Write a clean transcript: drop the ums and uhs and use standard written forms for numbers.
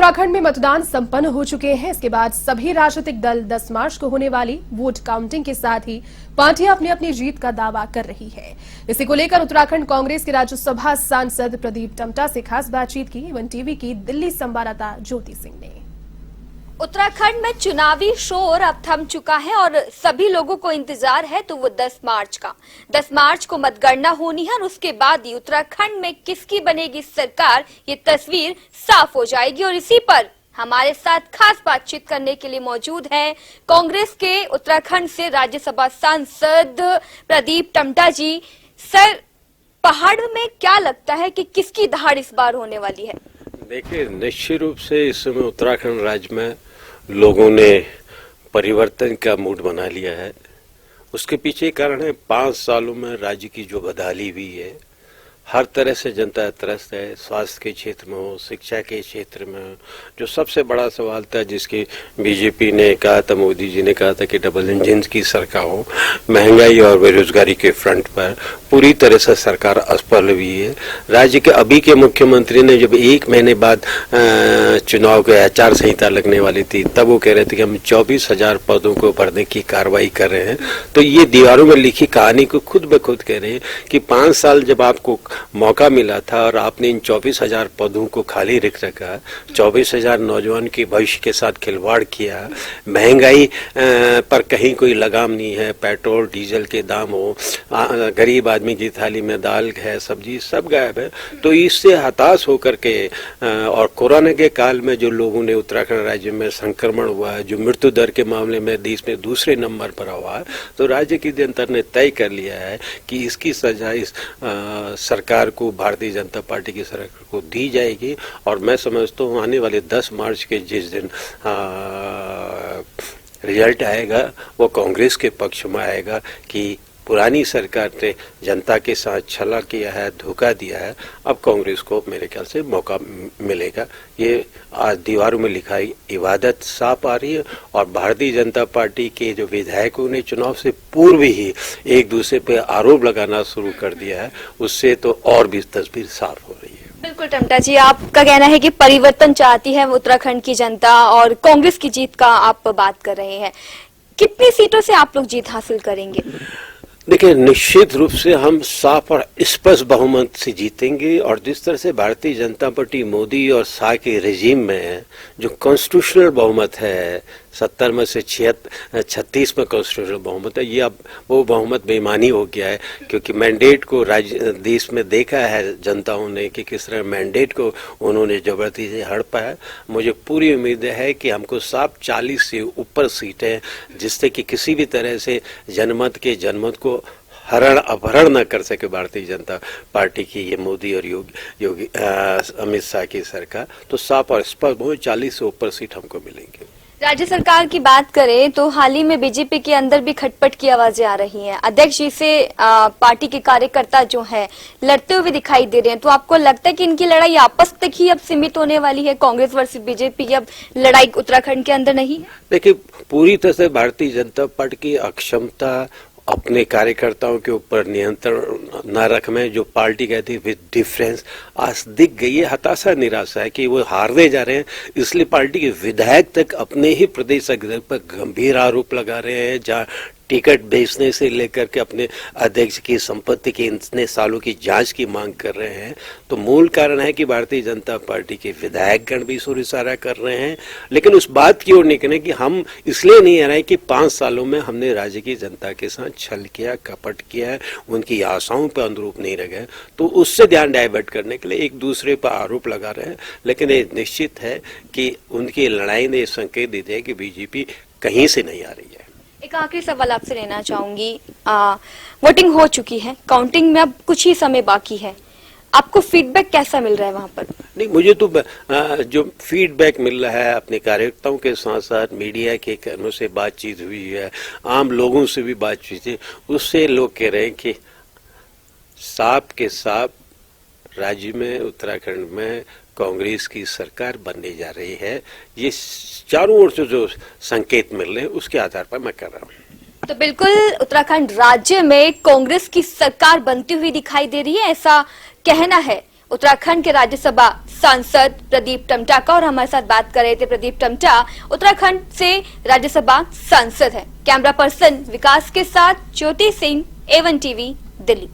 उत्तराखंड में मतदान संपन्न हो चुके हैं। इसके बाद सभी राजनीतिक दल 10 मार्च को होने वाली वोट काउंटिंग के साथ ही पार्टियां अपनी अपनी जीत का दावा कर रही है। इसी को लेकर उत्तराखंड कांग्रेस के राज्यसभा सांसद प्रदीप टम्टा से खास बातचीत की वन टीवी की दिल्ली संवाददाता ज्योति सिंह ने। उत्तराखंड में चुनावी शोर अब थम चुका है और सभी लोगों को इंतजार है तो वो 10 मार्च का। 10 मार्च को मतगणना होनी है और उसके बाद ही उत्तराखंड में किसकी बनेगी सरकार, ये तस्वीर साफ हो जाएगी। और इसी पर हमारे साथ खास बातचीत करने के लिए मौजूद हैं कांग्रेस के उत्तराखंड से राज्यसभा सांसद प्रदीप टम्टा जी। सर, पहाड़ में क्या लगता है कि किसकी दहाड़ इस बार होने वाली है? देखिए, निश्चित रूप से इस समय उत्तराखंड राज्य में लोगों ने परिवर्तन का मूड बना लिया है। उसके पीछे कारण है 5 सालों में राज्य की जो बदहाली हुई है। हर तरह से जनता त्रस्त है, स्वास्थ्य के क्षेत्र में हो, शिक्षा के क्षेत्र में हो। जो सबसे बड़ा सवाल था, जिसकी बीजेपी ने कहा था, मोदी जी ने कहा था कि डबल इंजन की सरकार हो, महंगाई और बेरोजगारी के फ्रंट पर पूरी तरह से सरकार असफल हुई है। राज्य के अभी के मुख्यमंत्री ने जब 1 महीने बाद चुनाव के आचार संहिता लगने वाली थी, तब वो कह रहे थे कि हम 24,000 पदों को भरने की कार्रवाई कर रहे हैं। तो ये दीवारों में लिखी कहानी को खुद ब खुद कह रहे हैं कि 5 साल जब आपको मौका मिला था और आपने इन 24,000 पदों को खाली रख रखा, 24,000 नौजवान के भविष्य के साथ खिलवाड़ किया, महंगाई पर कहीं कोई लगाम नहीं है, पेट्रोल डीजल के दाम हो, गरीब आदमी की थाली में दाल है, सब्जी सब गायब है। तो इससे हताश होकर के और कोरोना के काल में जो लोगों ने उत्तराखंड राज्य में संक्रमण हुआ है, जो मृत्यु दर के मामले में देश में दूसरे नंबर पर हुआ है, तो राज्य की जनता ने तय कर लिया है कि इसकी सजा इस सरकार को, भारतीय जनता पार्टी की सरकार को दी जाएगी। और मैं समझता हूँ आने वाले 10 मार्च के जिस दिन रिजल्ट आएगा वो कांग्रेस के पक्ष में आएगा कि पुरानी सरकार ने जनता के साथ छला किया है, धोखा दिया है। अब कांग्रेस को मेरे ख्याल से मौका मिलेगा। ये आज दीवारों में लिखाई इबादत साफ आ रही है और भारतीय जनता पार्टी के जो विधायकों ने चुनाव से पूर्व ही एक दूसरे पे आरोप लगाना शुरू कर दिया है, उससे तो और भी तस्वीर साफ हो रही है। बिल्कुल टम्टा जी, आपका कहना है कि परिवर्तन चाहती है उत्तराखंड की जनता और कांग्रेस की जीत का आप बात कर रहे हैं। कितनी सीटों से आप लोग जीत हासिल करेंगे? देखिए, निश्चित रूप से हम साफ और स्पष्ट बहुमत से जीतेंगे। और जिस तरह से भारतीय जनता पार्टी मोदी और शाह के रेजिम में जो कॉन्स्टिट्यूशनल बहुमत है, 70 में से 36 में कॉन्स्टिट्यूशनल बहुमत है, ये अब वो बहुमत बेईमानी हो गया है। क्योंकि मैंडेट को देश में देखा है जनताओं ने कि किस तरह मैंडेट को उन्होंने जबरदस्ती से हड़पा है। मुझे पूरी उम्मीद है कि हमको साफ 40 से ऊपर सीटें, जिससे कि किसी भी तरह से जनमत को हरण अपहरण न कर सके भारतीय जनता पार्टी की ये मोदी और योगी अमित शाह की सरकार। तो साफ और स्पष्ट बहुत 40 से ऊपर सीट हमको मिलेंगे। राज्य सरकार की बात करें तो हाल ही में बीजेपी के अंदर भी खटपट की आवाजें आ रही हैं। अध्यक्ष जी से पार्टी के कार्यकर्ता जो हैं लड़ते हुए दिखाई दे रहे हैं। तो आपको लगता है कि इनकी लड़ाई आपस तक ही अब सीमित होने वाली है, कांग्रेस वर्सेस बीजेपी की अब लड़ाई उत्तराखंड के अंदर नहीं है? देखिए, पूरी तरह से भारतीय जनता पार्टी की अक्षमता अपने कार्यकर्ताओं के ऊपर नियंत्रण न रख में, जो पार्टी कहती है विद डिफरेंस, आज दिख गई है। हताशा निराशा है कि वो हारने जा रहे हैं। इसलिए पार्टी के विधायक तक अपने ही प्रदेश अध्यक्ष पर गंभीर आरोप लगा रहे हैं, जहाँ टिकट बेचने से लेकर के अपने अध्यक्ष की संपत्ति की इतने सालों की जांच की मांग कर रहे हैं। तो मूल कारण है कि भारतीय जनता पार्टी के विधायकगण भी सुर इशारा कर रहे हैं, लेकिन उस बात की ओर निकले कि हम इसलिए नहीं आ रहे कि 5 सालों में हमने राज्य की जनता के साथ छल किया, कपट किया, उनकी आशाओं पर अनुरूप नहीं रह गए। तो उससे ध्यान डाइवर्ट करने के लिए एक दूसरे पर आरोप लगा रहे हैं। लेकिन ये निश्चित है कि उनकी लड़ाई ने संकेत दे दिया कि बीजेपी कहीं से नहीं आ रही है। एक आखिरी सवाल आपसे लेना चाहूंगी। वोटिंग हो चुकी है, काउंटिंग में अब कुछ ही समय बाकी है, आपको फीडबैक कैसा मिल रहा है वहां पर? नहीं, मुझे तो जो फीडबैक मिल रहा है अपने कार्यकर्ताओं के साथ साथ मीडिया के कर्मियों से बातचीत हुई है, आम लोगों से भी बातचीत है, उससे लोग कह रहे हैं कि साफ के साफ राज्य में, उत्तराखंड में कांग्रेस की सरकार बनने जा रही है। ये चारों ओर से जो संकेत मिल रहे हैं उसके आधार पर मैं कर रहा हूँ। तो बिल्कुल उत्तराखंड राज्य में कांग्रेस की सरकार बनती हुई दिखाई दे रही है, ऐसा कहना है उत्तराखंड के राज्यसभा सांसद प्रदीप टमटा का और हमारे साथ बात कर रहे थे। प्रदीप टमटा उत्तराखंड से राज्यसभा सांसद है। कैमरा पर्सन विकास के साथ ज्योति सिंह, A1 टीवी, दिल्ली।